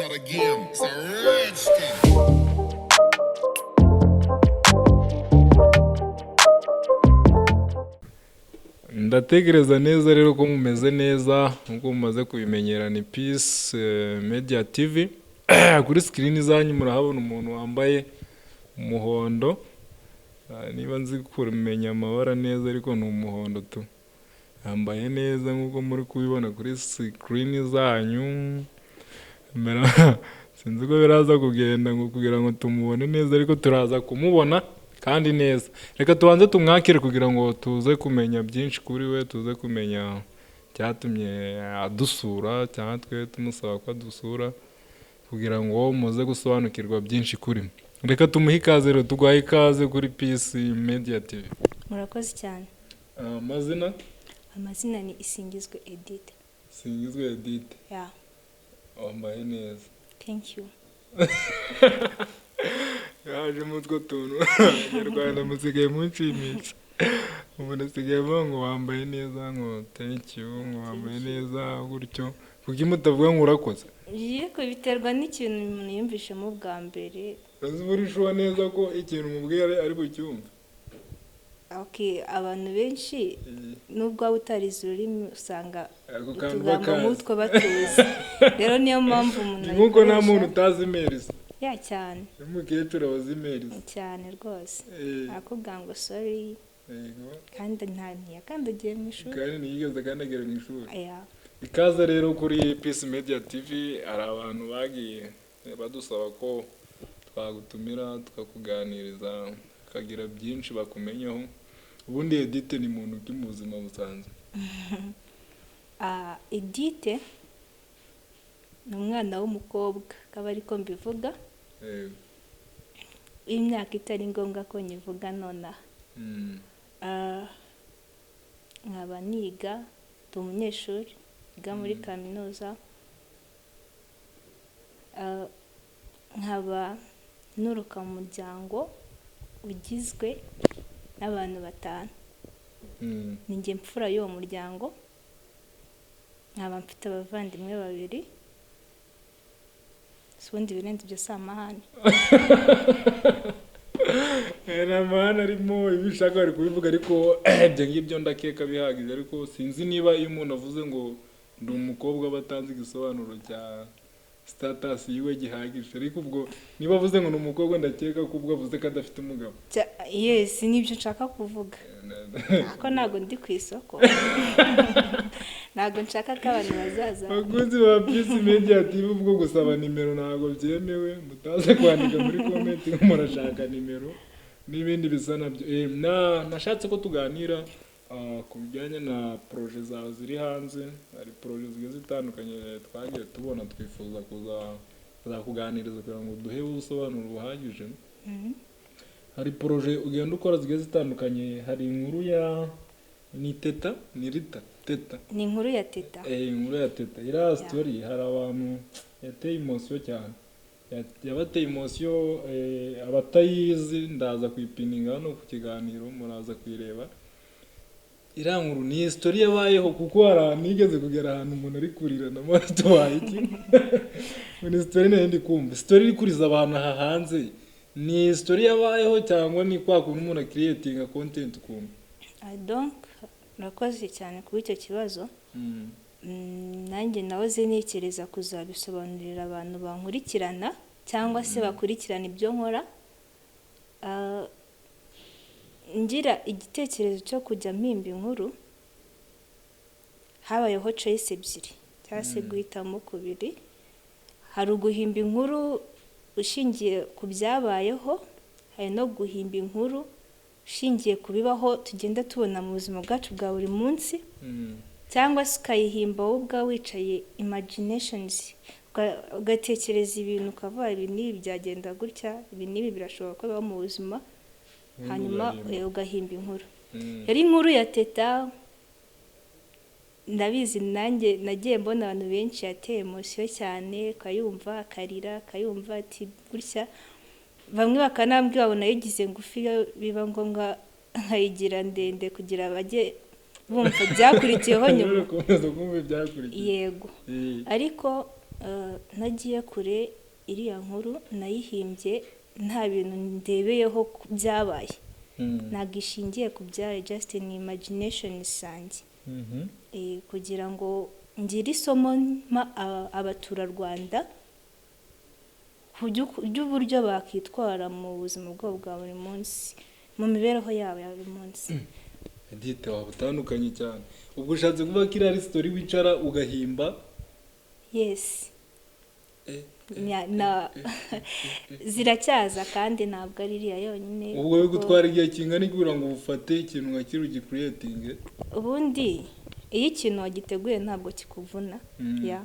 not a game, it's a rich thing. Ndatekereza neza rero ko mumeze neza nkuko mumaze kubimenyera ni Peace Media TV. Kuri screen zanyu murahabona umuntu wambaye umuhondo. Niba nzi kumenya amabara neza ariko ni umuhondo tu. Yambaye neza nkuko muri kubibona kuri screen zanyu. Sinzi ko biraza kugenda ngo kugira ngo tumubone neza ariko turaza kumubona kandi neza. Reka tubanze tumwakire kugira ngo tuze kumenya byinshi kuri we, tuze kumenya cyatumye adusura cyangwa twe tumusaba ko adusura kugira ngo muze gusobanukirwa byinshi kuri we. Reka tumuhe ikaze rero, tugwaye ikaze kuri Peace Media TV. Murakoze cyane. Amazina? Amazina ni Isingizwe Edith. Singizwe Edith. Yeah. Wambaye neza. Thank you. Yaje mutwo tuntu Nyarwanda musigaye munshimisha. Umuntu asigaye avuga ngo wambaye neza, ngo thank you, ngo wambaye neza gutyo. Kuki mutavuga ngo urakoze? Yego biterwa n'ikintu umuntu yumvishemo bwa mbere. Uzi burishuwa neza ko ikintu mubwira ari bucyumva. Okay, abantu benshi nubwo waba utarize ururimi usanga Akukandwa utugamba mutwe batuzi. Rero niyo mpamvu umuntu nkuko nta muntu utazi imerisa. Ya cyane. Umukecuru abazi imerisa. Cyane rwose. Akubwira ngo sorry. Yego. Kandi nta ntiyakandagiye mu ishuri. Kandi ntiyigeze akandagira mu ishuri. Yeah. Ikaze rero kuri Peace Media TV, hari abantu bagiye badusaba ko twagutumira tukakuganiriza kagira byinshi bakumenyaho. Ubundi Edith ni muntu ki mu buzima busanzwe? Edith ni umwana w'umukobwa kaba ariko mbivuga. Imyaka itari ngombwa ko nyivuga nonaha. Nkaba niga, ndi umunyeshuri yiga muri kaminuza. Nkaba nuruka mu muryango ugizwe n'abantu 5. Ni njye mfura y'uwo muryango. Nkaba mfite abavandimwe 2. Subundi birenze ibyo samahane. Namana arimo ibishaka bari kubivuga ariko ibyo ngibyo ndakeka bihagije, ariko sinzi niba iyo umuntu avuze ngo ndi umukobwa batanze igisobanuro cya status yiwe gihagije, ariko ubwo niba avuze ngo ni umukobwa ndakeka ko ubwo avuze ko adafite umugabo. Yes, nibyo nshaka kuvuga. Ako ntago ndi ku isoko. Ntago nshaka ko abantu bazaza. Bakunzi ba Peace Media TV, ubwo gusaba nimero ntago byemewe, mutaze kwandika muri comment ngo murashaka nimero n'ibindi bisa nabyo. Nashatse ko tuganira ku bijyanye na projet zawe ziri hanze. Hari projet zigiye zitandukanye twagiye tubona, twifuza kuzakuganiriza kugira ngo duhe ubusobanuro buhagije. Hari projet ugenda ukora zigiye zitandukanye. Hari inkuru ya ni Teta, ni Rita Teta. Ni inkuru ya Teta. Inkuru ya Teta. Ira story hari abantu yateye emotion cyane. Yabateye emotion, abatayizi ndaza kuyipininga hano ku kiganiro muraza kuyireba. Ira nkuru ni story yabayeho kuko nigeze kugera ahantu umuntu ari kurira na mwato waye iki. Ni story ndi kumva. Story iri kuriza abantu hanze. Ni story yabayeho cyangwa ni kwa kuntu umuntu creating content kumva? Donc nakoze cyane kuri icyo kibazo. Nanjye nahoze nekereza kuzabisobanurira abantu bankurikirana cyangwa se bakurikirana ibyo nkora. Ngira igitekerezo cyo kujya mpimba inkuru. Habayeho choice ebyiri cyangwa se guhitamo kubiri. Hari uguhimba inkuru ushingiye ku byabayeho, hari no guhimba inkuru ushingiye ku bibaho tugenda tubona mu buzima bwacu bwa buri munsi. Cyangwa se ukayihimba wowe ubwawe wicaye imaginations, ugatekereza ibintu ukavuga ibi n'ibi byagenda gutya, ibi n'ibi birashoboka ko biba mu buzima, hanyuma ugahimba inkuru. Yari inkuru ya Teta. Ndabizi nanjye nagiye mbona abantu benshi yateye emotion cyane, kayumva akarira, kayumva ati gutya. Bamwe bakanambwira babona yigize ngufi, biba ngombwa nkayigira ndende kugira bajye bumva byakurikiyeho nyuma. Yego. Ariko nagiye kure iriya nkuru nayihimbye nta bintu ndebeyeho byabaye, ntabwo ishingiye ku byabaye, just in imagination zanjye, kugira ngo ngire isomo abaturarwanda by'uburyo bakitwara mu buzima bwabo bwa buri munsi, mu mibereho yabo ya buri munsi. Edith, waba utandukanye cyane. Ubwo ushatse kuvuga ko iriya ari story wicara ugahimba? Yes. Ziracyaza kandi ntabwo ari iriya yonyine. Ubwo bigutwara igihe kingana kugira ngo ufate ikintu nka kiri ugicreating? Ubundi iyo ikintu wagiteguye ntabwo kikuvuna. Iyo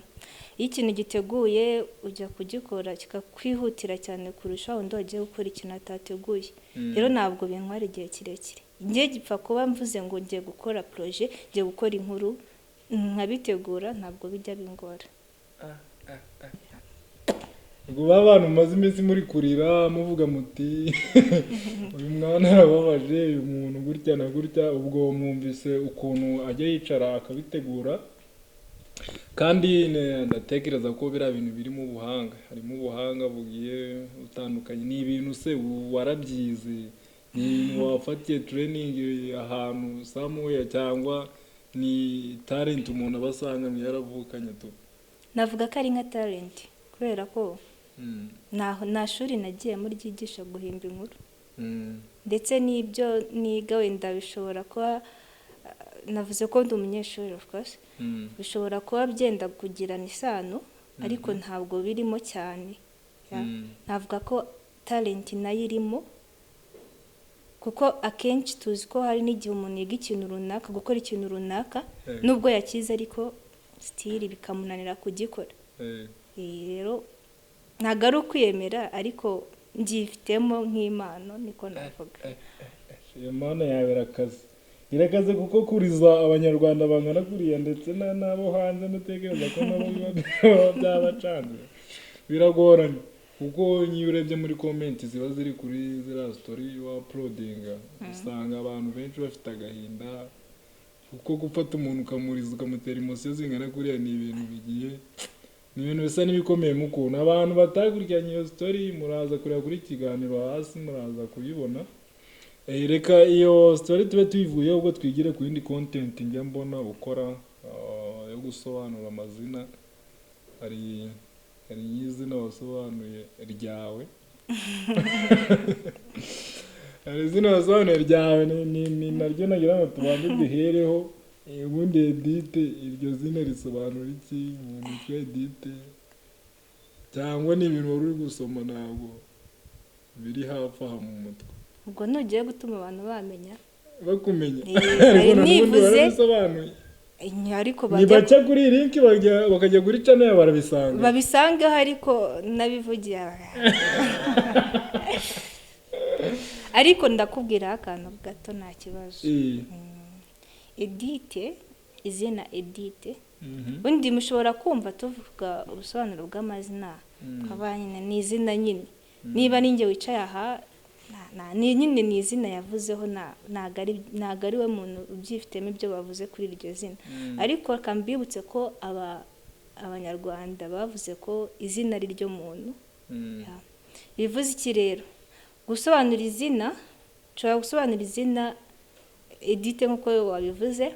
ikintu giteguye ujya kugikora kikakwihutira cyane kurusha undi wagiye gukora ikintu atateguye. Rero ntabwo bintwara igihe kirekire. Ngiye gipfa kuba mvuze ngo ngiye gukora projet, ngiye gukora inkuru nkabitegura, ntabwo bijya bingora. Ubwo abantu maze iminsi muri kurira muvuga muti uyu mwana arababaje, uyu muntu gutya na gutya, ubwo mwumvise ukuntu ajya yicara akabitegura, kandi ndatekereza ko biriya bintu birimo ubuhanga, harimo ubuhanga bugiye butandukanye. Ni ibintu se warabyize, ni wafatiye training ahantu somewhere, cyangwa ni talent umuntu abasanga yaravukanye tu? Navuga ko ari nka talent, kubera ko nta shuri nagiye muri ryigisha guhimba inkuru, ndetse n'ibyo niga wenda bishobora kuba, navuze ko ndi umunyeshuri of course, bishobora kuba byenda kugirana isano, ariko ntabwo birimo cyane. Navuga ko talent nayo irimo, kuko akenshi tuzi ko hari n'igihe umuntu yiga ikintu runaka, gukora ikintu runaka, nubwo yakize ariko still bikamunanira kugikora. Rero ntabwo ari ukwiyemera, ariko ngifitemo nk'impano, niko navuga. Iyo mpano yawe irakaze kuko kuriza abanyarwanda bangana kuriya, ndetse n'abo hanze ndatekereza ko nabo biba byabacanze, biragoranye. Kuko niyo urebye muri comment ziba ziri kuri ziriya story wa uploadinga, usanga abantu benshi bafite agahinda, kuko gufata umuntu ukamuriza ukamutera emotion zingana kuriya ni ibintu bigiye, ni ibintu bisa n'ibikomeye mu kuntu. Abantu batakurikiranye iyo story muraza kureba kuri kiganiro hasi, muraza kuyibona. Reka iyo story tube tuyivuye, ubwo twigire ku yindi content njya mbona ukora yo gusobanura amazina. Hari izina wasobanuye ryawe. Hari izina wasobanuye ryawe, ni naryo nagira ngo tubanze duhereho. Ubundi Edith, iryo zina risobanura iki? Umuntu witwa Edith, cyangwa ni ibintu wari uri gusoma ntabwo biri hafi aha mu mutwe? Ubwo nugiye gutuma abantu bamenya, bakumenya. nivuze ariko nibaca kuri link bakajya kuri channel ya babisangaho, ariko nabivugiye ariko ndakubwira akantu gato, nta kibazo. Edith, izina Edith, undi mushobora kumva tuvuga ubusobanuro bw'amazina, kaba nyine ni izina nyine. Niba ninjye wicaye aha, ni nyine ni izina yavuzeho, ntago ari we muntu ubyifitemo ibyo bavuze kuri iryo zina. Ariko kambibutse ko abanyarwanda bavuze ko izina ari ryo muntu. Bivuze iki rero? Gusobanura izina, nshobora gusobanura izina Edith nk'uko wabivuze,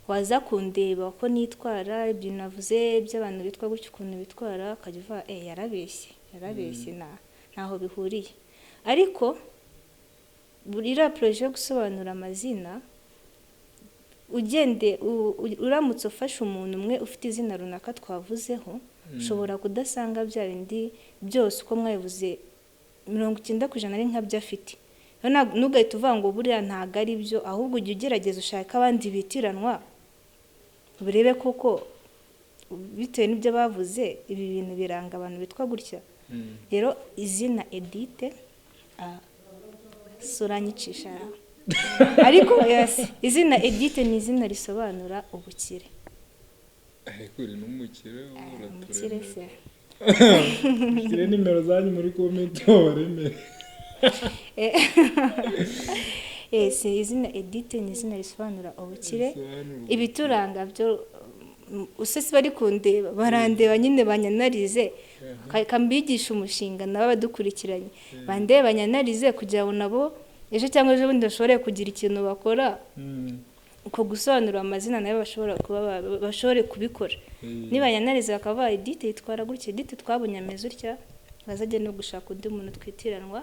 waza kundeba ko nitwara, ibyo navuze by'abantu bitwa gutyo ukuntu bitwara, ukajya uvuga yarabeshye, ntaho bihuriye. Ariko buriya projet yo gusobanura amazina, uramutse ufashe umuntu umwe ufite izina runaka twavuzeho, ushobora kudasanga bya bindi byose uko mwabivuze 90% ari nkabyo afite. Ntugahita uvuga ngo buriya ntago ari byo, ahubwo ujya ugerageza ushaka abandi bitiranwa, burebe koko bitewe n'ibyo bavuze ibi bintu biranga abantu bitwa gutya. Rero izina Edith suranyicisha, ariko izina Edith ni izina risobanura ubukire. Kuri n'umukire umukire se. Kire nimero zanyu muri comment baremere. Izina Edith ni izina risobanura ubukire. Ibituranga byo usese bari kundeba barandeba nyine banyanarize kambigisha umushinga nabo badukurikiranye bandeba banyanarize kugira ngo nabo ejo cyangwa ejo bundi bashobore kugira ikintu bakora uko gusobanura amazina nayo bashobora kuba bashobore kubikora niba yanarize bakaba Edith yitwara gutya Edith twabonye ameze utya bazajya no gushaka undi muntu twitiranwa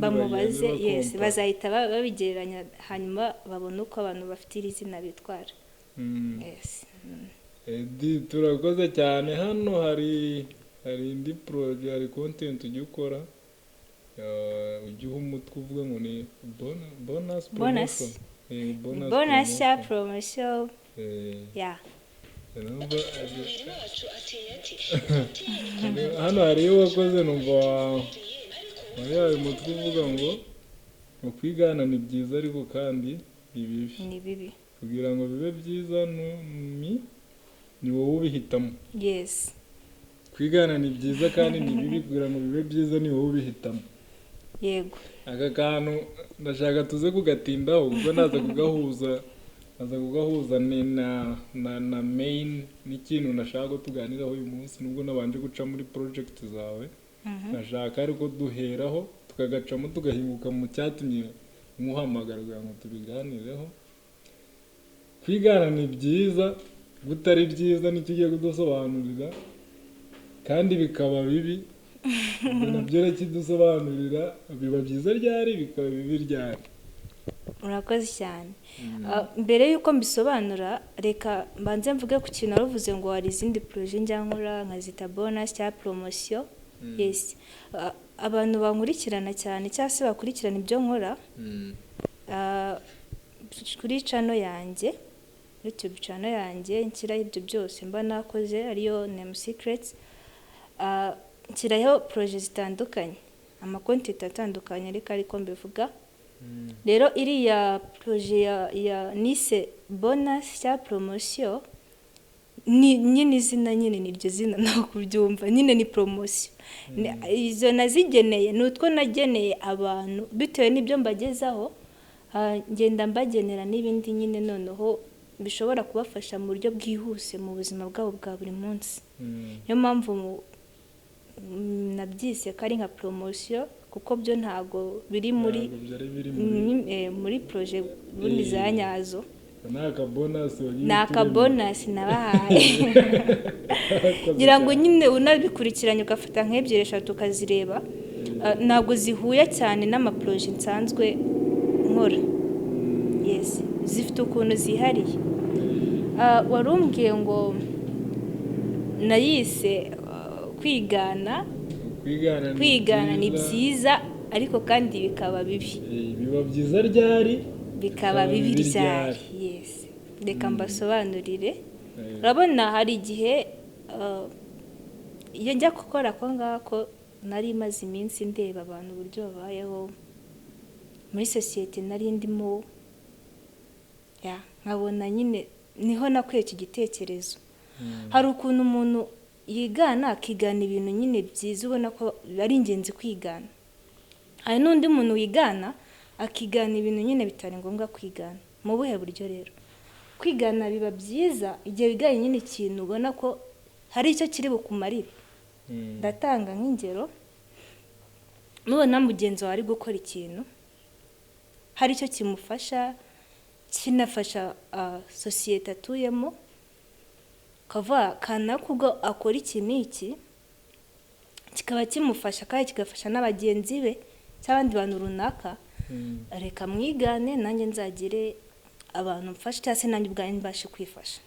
bamubaze yes bazahita babigereranya hanyuma babona uko abantu bafite iri zina bitwara yes Edith turakoze cyane hano hari indi project hari content ujya ukora ujya umutwe uvuga ngo ni bonus promotion bonus ya promotion yeah hano hariyo wakoze numva wayaye umutwe uvuga ngo kwigana ni byiza ariko kandi ni bibi kugira ngo bibe byiza ni wowe ubihitamo yes kwigana ni byiza kandi ni bibi kugira ngo bibe byiza ni wowe ubihitamo yego aka kantu ndashaka tuze kugatindaho ubwo naza kugahuza na main n'ikintu nashaka ko tuganiraho uyu munsi nubwo nabanje guca muri project zawe nashaka ariko duheraho tukagacamo tugahinguka mu cyatumye muhamagara kugira ngo tubiganireho kwigana ni byiza gutari byiza n'ikigiye kudusobanurira kandi bikaba bibi nabyo rakidusobanurira biba byiza ryari bikaba bibi ryari urakoze cyane mbere yuko mbisobanura reka mbanze mvuge ku kintu waruvuze ngo hari izindi projet njyankora nkazita bonus cya promotion yes abantu bankurikirana cyane cyangwa se bakurikirana ibyo nkora kuri channel yanjye YouTube channel yanjye nshyiraho ibyo byose mba nakoze ariyo Name Secrets nshyiraho projet zitandukanye amakonti atandukanye ariko mbivuga rero iriya projet ya nise bonus cya promotion nyine izina nyine niryo zina naho kubyumva nyine ni promotion izo nazigeneye nutwo nageneye abantu bitewe n'ibyo mbagezaho ngenda mbagenera n'ibindi nyine noneho bishobora kubafasha mu buryo bwihuse mu buzima bwabo bwa buri munsi niyo mpamvu nabyise ko ari nka promotion kuko byo ntago biri muri projet bundi za nyazo naka bonus nabahaye ngira ngo nyine unabikurikiranye ugafata nk'ebyiri eshatu ukazireba ntago zihuye cyane n'amaprojet nsanzwe nkora yes zifite ukuntu zihariye warumbwiye ngo nayise kwigana ni byiza ariko kandi bikaba bibi biba byiza ryari bikaba bibi ryari yes reka mbasobanurire urabona hari igihe iyo njya gukora ko ngako nari maze iminsi ndeba abantu uburyo babayeho muri society nari ndimo nkabona nyine niho nakuye iki gitekerezo hari ukuntu umuntu yigana akigana ibintu nyine byiza ubona ko ari ingenzi kwigana hari n'undi muntu wigana akigana ibintu nyine bitari ngombwa kwigana mu buhe buryo rero kwigana biba byiza igihe wigaye nyine ikintu ubona ko hari icyo kiri bukumarire ndatanga nk'ingero nubona mugenzi wawe ari gukora ikintu hari icyo kimufasha kinafasha sosiyete atuyemo kava kana kubwo akora ikintu iki kikaba kimufasha kandi kigafasha n'abagenzi be cy'abandi bantu runaka reka mwigane nanjye nzagire abantu mfasha cyangwa se nanjye ubwanjye mbashe kwifasha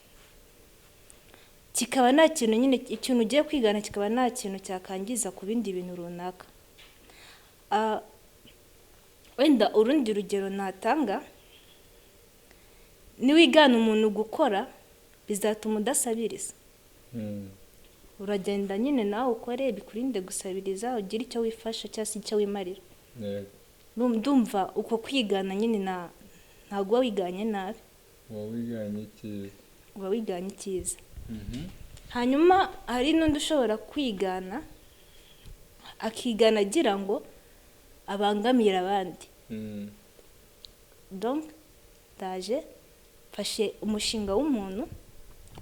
kikaba nta kintu nyine ikintu ugiye kwigana kikaba nta kintu cyakangiza ku bindi bintu runaka wenda urundi rugero natanga niwigana umuntu gukora bizatuma udasabiriza uragenda nyine nawe ukore bikurinde gusabiriza ugira icyo wifasha cyangwa se icyo wimarira ndumva uko kwigana nyine ntabwo wiganye nabi uba wiganye icyiza hanyuma hari n'undi ushobora kwigana akigana agira ngo abangamire abandi donc ndaje fashe umushinga w'umuntu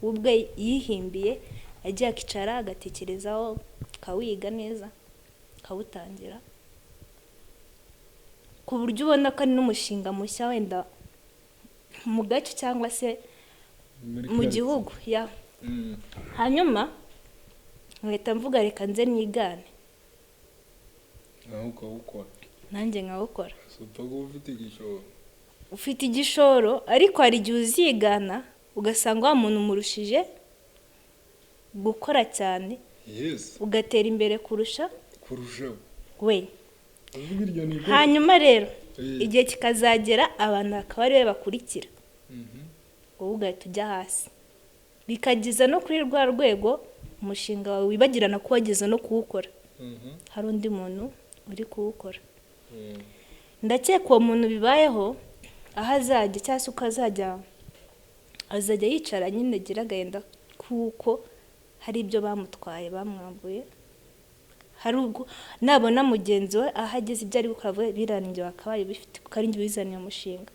ubwe yihimbiye, agiye akicara agatekerezaho, akawiga neza, akawutangira, ku buryo ubona ko ari n'umushinga mushya wenda mu gace cyangwa se mu gihugu. Hanyuma nkahita mvuga reka nze nigane, nawe ukawukora, nanjye nkawukora. upfa kuba ufite igishoro, ariko hari igihe uzigana ugasanga wa muntu umurushije gukora cyane, ugatera imbere kurushaho we. Hanyuma rero igihe kikazagera abantu bakaba ariwe bakurikira, wowe ugahita ujya hasi, bikageza no kuri rwa rwego umushinga wawe wibagirana ko wageze no kuwukora, hari undi muntu uri kuwukora. Ndakeka uwo muntu bibayeho aho azajya cyangwa se uko azajya yicara nyine agira agahinda kuko hari ibyo bamutwaye, bamwambuye. Hari ubwo nabona mugenzi we aho ageze ibyo ari gukora birangiye bakabaye bifite kuko ari njye wizaniye umushinga.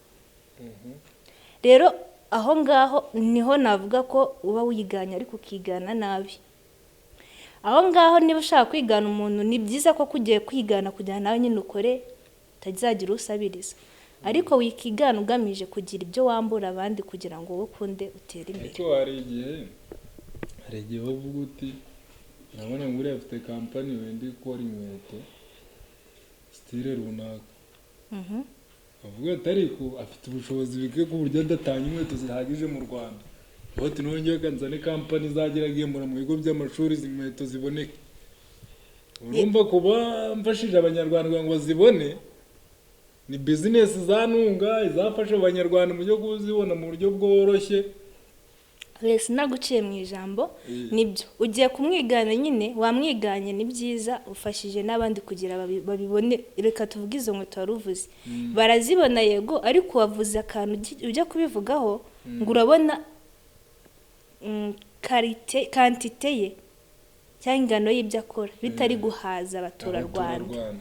Rero aho ngaho niho navuga ko uba wiganya ariko ukigana nabi. Aho ngaho niba ushaka kwigana umuntu ni byiza ko kugiye kwigana kugira nawe nyine ukore utazagira usabiriza, ariko wikigana ugamije kugira ibyo wambura abandi kugira ngo wowe ukunde utere imbere. Ariko hari igihe bavuga uti nabona ngo uriya afite kampani wenda ikora inkweto style runaka, avuga ati ariko afite ubushobozi bike ku buryo adatanga inkweto zihagije mu Rwanda, bati nongeye kanzane kampani izagira agemura mu bigo by'amashuri izi nkweto ziboneke. Urumva kuba mfashije abanyarwanda ngo bazibone ni business zanunga izafasha abanyarwanda mu buryo kuzibona mu buryo bworoshye. Wese naguciye mu ijambo, nibyo ugiye kumwigana nyine wamwiganye ni byiza, ufashije n'abandi kugira babibone. Reka tuvuge izo nkweto waruvuze barazibona yego, ariko wavuze akantu ujya kubivugaho ngo urabona kantite ye cyangwa ingano y'ibyo akora bitari guhaza abaturarwanda.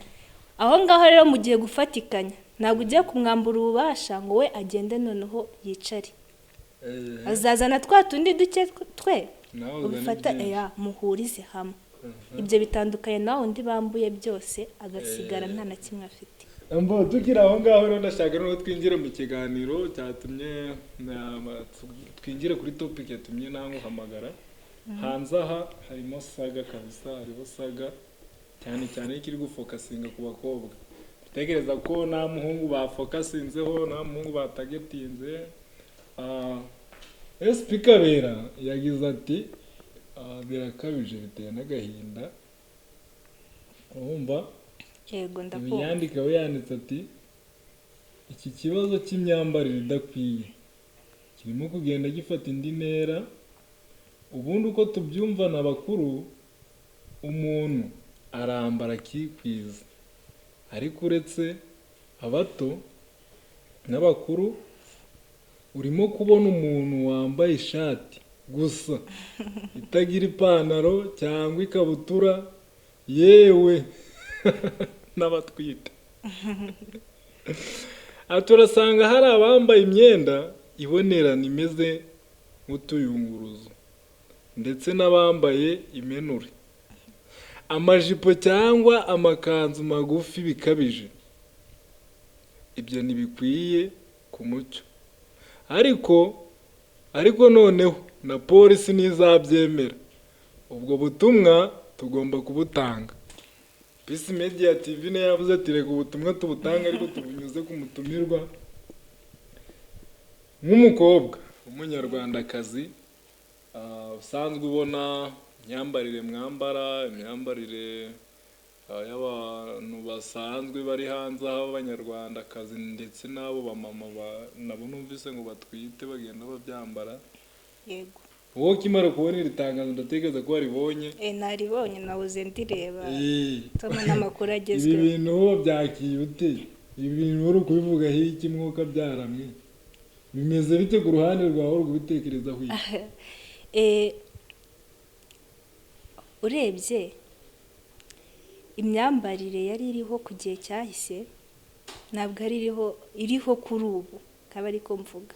Aho ngaho rero mu gihe gufatikanya ntabwo ugiye kumwambura ububasha ngo we agende noneho yicare, azazana twa tundi duke twe ubifata muhurize hamwe. Ibyo bitandukanye nawe undi bambuye byose agasigara nta na kimwe afite. Ambo tukira aho ngaho rero ndashaka no twinjire mu kiganiro cyatumye twinjire kuri topic yatumye nangu hamagara. Hanze aha harimo saga kabisa, hariho saga cyane cyane ikiri gufokasinga ku bakobwa. Tekereza ko nta muhungu bafokasinzeho, nta muhungu batagetinze. SP Kabera yagize ati birakabije biteye n'agahinda. Urumva? Yego ndakumva. Imyandika we yanditse ati iki kibazo cy'imyambarire idakwiye kirimo kugenda gifata indi ntera. Ubundi uko tubyumva n'abakuru umuntu arambara akikwiza, ariko uretse abato n'abakuru urimo kubona umuntu wambaye ishati gusa itagira ipantaro cyangwa ikabutura, yewe n'abatwite. Turasanga hari abambaye imyenda ibonerana imeze nk'utuyunguruzo, ndetse n'abambaye imenure, amajipo cyangwa amakanzu magufi bikabije. Ibyo ntibikwiye ku mucyo, ariko noneho na polisi ntizabyemera. Ubwo butumwa tugomba kubutanga. Peace Media TV ne yavuze ati reka ubutumwa tubutanga ariko tubunyuze ku mutumirwa nk'umukobwa w'umunyarwandakazi usanzwe ubona imyambarire mwambara, imyambarire y'abantu basanzwe bari hanze aho abanyarwandakazi ndetse n'abo bamama nabo numvise ngo batwite bagenda babyambara. Yego. Wowe kimara kubona iri tangazo ndatekereza ko waribonye. Naribonye nabuze ndireba. Toma n'amakuru agezweho. Ibi bintu byakiye ute? Ibi bintu uri kubivuga hiki mwuka byaramwe. Bimeze bite ku ruhande rwawe uri kubitekerezaho iki? Urebye imyambarire yari iriho ku gihe cyahise ntabwo ari iriho kuri ubu, kaba ariko mvuga.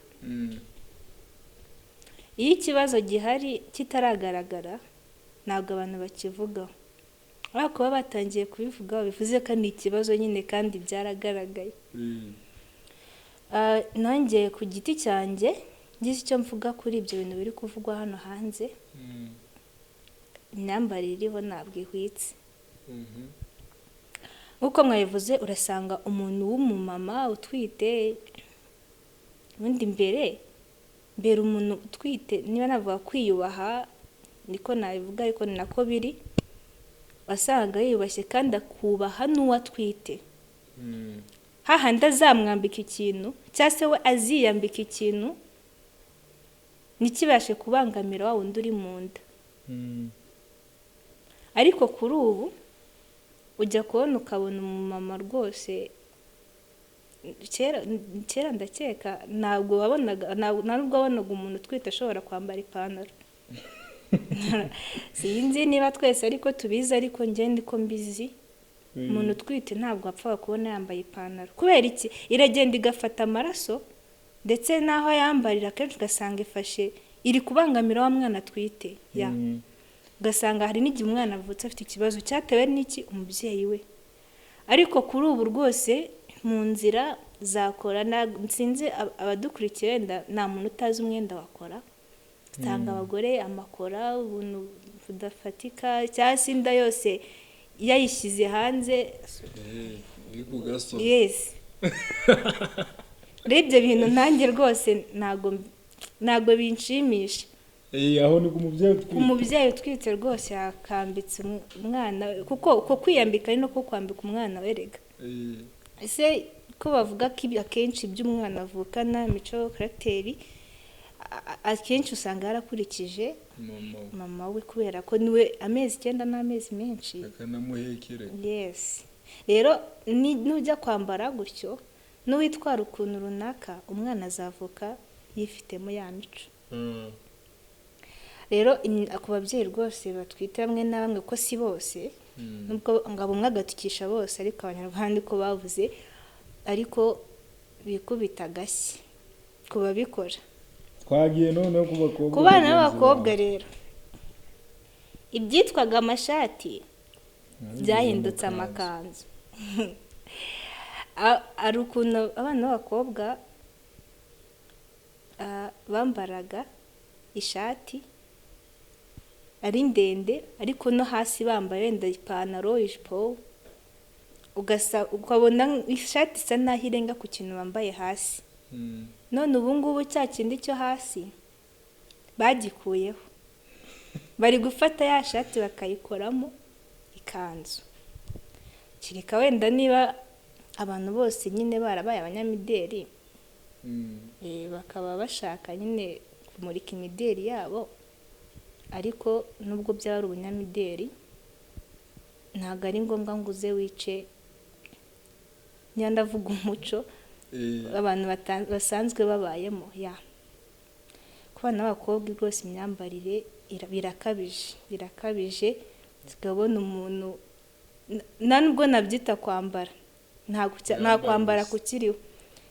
iyo ikibazo gihari kitaragaragara ntabwo abantu bakivugaho, ariko kuba batangiye kubivugaho bivuze ko ni ikibazo nyine kandi byaragaragaye. Nanjye ku giti cyanjye ngize icyo mvuga kuri ibyo bintu biri kuvugwa hano hanze, imyambarire iriho ntabwo ihwitse. Nk'uko mwabivuze, urasanga umuntu w'umumama utwite, ubundi mbere umuntu utwite, niba navuga kwiyubaha niko nabivuga, ariko ni nako biri, wasanga yiyubashye kandi akubaha n'uwo atwite. Hahandi azamwambika ikintu cyangwa se we aziyambika ikintu ntikibashe kubangamira wa wundi uri mu nda. Ariko kuri ubu ujya kubona ukabona umumama rwose, kera ndakeka ntabwo wabonaga umuntu utwite ashobora kwambara ipantaro. Sinzi niba twese ariko tubizi, ariko njye ndiko mbizi, umuntu utwite ntabwo apfa kubona yambaye ipantaro. Kubera iki? Iragenda igafata amaraso, ndetse n'aho yambarira kenshi ugasanga ifashe iri kubangamira wa mwana atwite. Ugasanga hari n'igihe umwana avutse afite ikibazo cyatewe n'iki? Umubyeyi we. Ariko kuri ubu rwose mu nzira zakora, sinzi abadukurikiye wenda nta muntu utazi umwenda wakora, usanga abagore amakora ubuntu budafatika, cyangwa se inda yose yayishyize hanze. Yes. Ibyo bintu nanjye rwose ntabwo binshimisha. Aho ni ku mubyeyi utwite rwose yakambitse umwana, kuko kwiyambika ari no kwambika umwana werega. Ese ko bavuga ko akenshi iby'umwana avukana, imico, karagiteri, akenshi usanga yarakurikije mama we, kubera ko niwe amezi 9 n'amezi menshi akanamuhekera. Yes. Rero nujya kwambara gutyo, n'uwitwara ukuntu runaka, umwana azavuka yifitemo ya mico. Rero ku babyeyi rwose batwite bamwe na bamwe, ko si bose, nubwo ngabo umwe agatukisha bose, ariko abanyarwanda ko bavuze, ariko bikubita agashyi ku babikora. Twagiye noneho ku bakobwa. Ku bana b'abakobwa rero, ibyitwaga amashati byahindutse amakanzu. Ari ukuntu abana b'abakobwa bambaraga ishati ari ndende, ariko no hasi bambaye wenda ipantaro, ijipo, ukabona ishati isa naho irenga ku kintu bambaye hasi. None ubu ngubu cya kindi cyo hasi bagikuyeho, bari gufata ya shati bakayikoramo ikanzu. Kireka wenda niba abantu bose nyine barabaye abanyamideli, bakaba bashaka nyine kumurika imideli yabo, ariko nubwo byaba ari ubunyamideli ntabwo ari ngombwa ngo uze wice, nyandavuga umuco abantu basanzwe babayemo. Ku bana b'abakobwa rwose imyambarire birakabije, tukabona umuntu nubwo nabyita kwambara, nta kwambara kukiriho.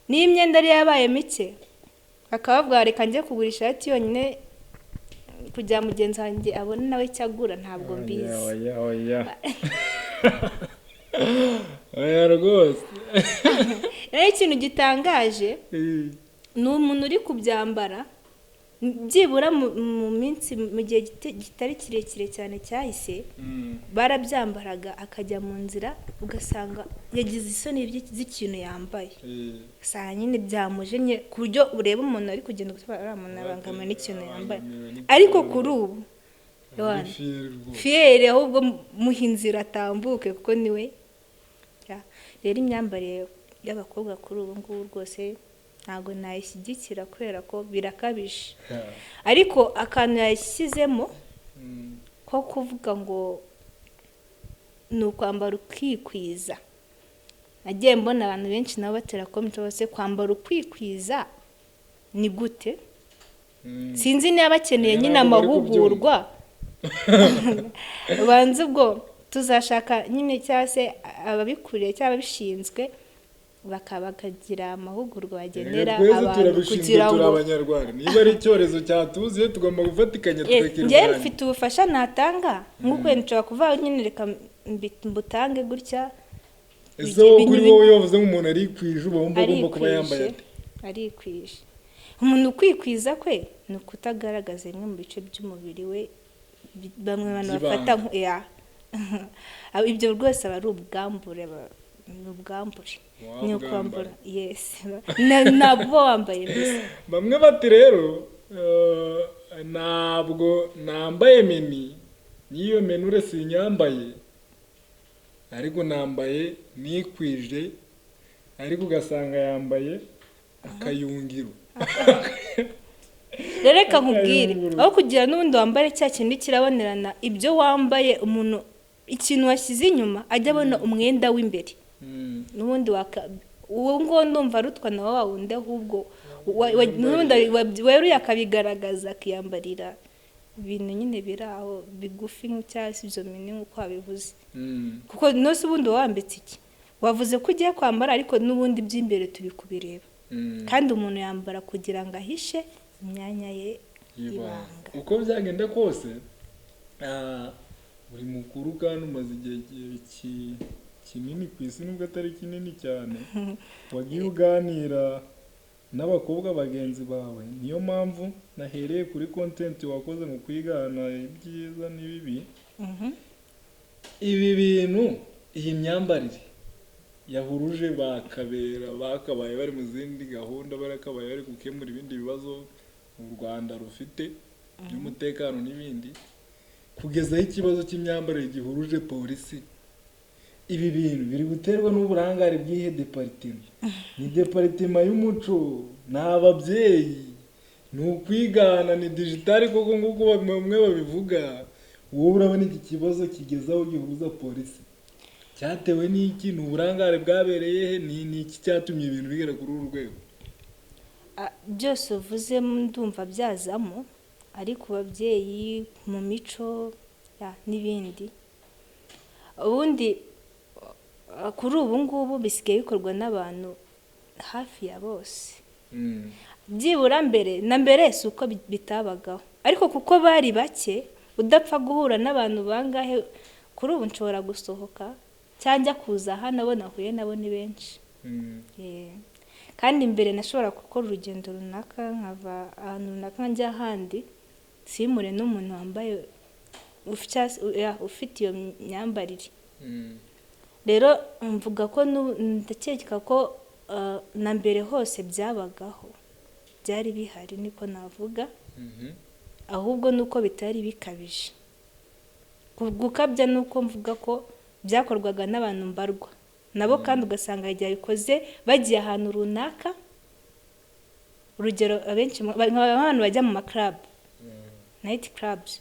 Niyo imyenda ari yabaye mike, akabavuga reka njye kugura ishati yonyine kugira mugenzi wanjye abone nawe cyagura, ntabwo mbizi. Oya rwose. Rero ikintu gitangaje ni umuntu uri kubyambara, byibura mu minsi, mu gihe kitari kirekire cyane cyahise, barabyambaraga akajya mu nzira, ugasanga yagize isoni z'ikintu yambaye. Usanga nyine byamujenye ku buryo ureba umuntu ari kugenda gutwara umuntu abangamiwe n'ikintu yambaye. Ariko kuri ubu fiere, ahubwo muha inzira atambuke kuko niwe. Rero imyambarire y'abakobwa kuri ubu ngubu rwose ntabwo nayishyigikira, kubera ko birakabije. Ariko akantu yashyizemo ko kuvuga ngo ni ukwambara ukikwiza, nagiye mbona abantu benshi nabo batera komite bose, kwambara ukikwiza ni gute? Sinzi niba bakeneye nyine amahugurwa. Banze ubwo tuzashaka nyine cyangwa se ababikuriye cyangwa ababishinzwe bakagira amahugurwa bagenera twese abantu turabishinzwe kugira turi ngo abanyarwanda niba ari icyorezo cyatuziye tugomba gufatikanya njyewe tukakirwanya mfite ubufasha natanga nk'uko nshobora kuvuga nyine reka mbutange gutya ese wowe kuri wowe iyo wavuze nk'umuntu arikwije uba wumva agomba kuba yambaye ate arikwije umuntu ukwikwiza kwe ni ukutagaragaza bimwe mu bice by'umubiri we bamwe bantu bafata ibyo rwose aba ari ubwambure ni ubwambure ni ukwambura ntabwo wambaye mbese bamwe bati rero ntabwo nambaye meni n'iyo meni uretse inyambaye ariko nambaye nikwije ariko ugasanga yambaye akayungiro reka nkubwire aho kugira n'ubundi wambare cya kintu kirabonerana ibyo wambaye umuntu ikintu washyize inyuma ajya abona umwenda w'imbere n'ubundi uwo ngo ndumva arutwa nawe wawundi ahubwo weruye akabigaragaza akiyambarira ibintu nyine biri aho bigufi cyangwa se ibyo bintu nk'uko wabivuze kuko nose ubundi wambitse iki wavuze ko ugiye kwambara ariko n'ubundi by'imbere turi kubireba kandi umuntu yambara kugira ngo ahishe imyanya ye y'ibanga uko byagenda kose buri mukuru kandi umaze igihe kinini ku isi nubwo atari kinini cyane wagiye uganira n'abakobwa bagenzi bawe niyo mpamvu nahereye kuri content wakoze mu kwigana ibyiza n'ibibi ibi bintu iyi myambarire yahuruje bakabaye bari mu zindi gahunda barakabaye bari gukemura ibindi bibazo u Rwanda rufite by'umutekano n'ibindi kugezaho ikibazo cy'imyambarire gihuruje polisi ibi bintu biri guterwa n'uburangare bw'ihe departement ni departement y'umuco ni ababyeyi ni ukwigana ni digitali koko nk'uko bamwe babivuga wowe urabona iki kibazo kigezaho gihuza polisi cyatewe n'iki ni uburangare bwabereye he ni iki cyatumye ibintu bigera kuri uru rwego byose uvuze ndumva byazamo ariko babyeyi mu mico n'ibindi ubundi kuri ubu ngubu bisigaye bikorwa n'abantu hafi ya bose byibura mbere si uko bitabagaho ariko kuko bari bake udapfa guhura n'abantu bangahe kuri ubu nshobora gusohoka cyangwa kuza hano abo nahuye nabo ni benshi kandi mbere nashobora gukora urugendo runaka nkava ahantu runaka njya ahandi simure n'umuntu wambaye ufite iyo myambarire rero mvuga ko ndakeka ko na mbere hose byabagaho byari bihari niko navuga ahubwo nuko bitari bikabije gukabya nuko mvuga ko byakorwaga n'abantu mbarwa nabo kandi ugasanga igihe bikoze bagiye ahantu runaka urugero abenshi abantu bajya mu maclub night clubs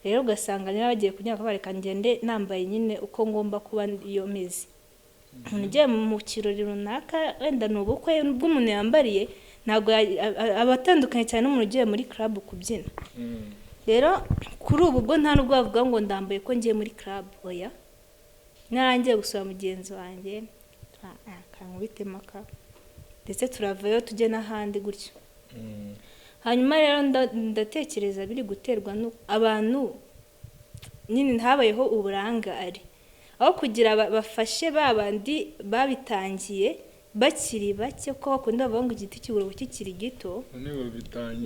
rero ugasanga niba bagiye kugira ngo bareka ngende nambaye nyine uko ngomba kuba iyo mezi ugiye mu kirori runaka wenda ni ubukwe bw'umuntu yambariye ntabwo abatandukanye cyane n'umuntu ugiye muri club kubyina rero kuri ubu bwo nta nubwo bavuga ngo ndambaye ko ngiye muri club oya narangiye gusura mugenzi wanjye kankubitemo ka ndetse turavayo tujye n'ahandi gutyo hanyuma rero ndatekereza biri guterwa abantu nyine habayeho uburangare aho kugira bafashe babandi babitangiye bakiri bake ko bakunda bavuga ngo igiti cy'ubururu kikiri gito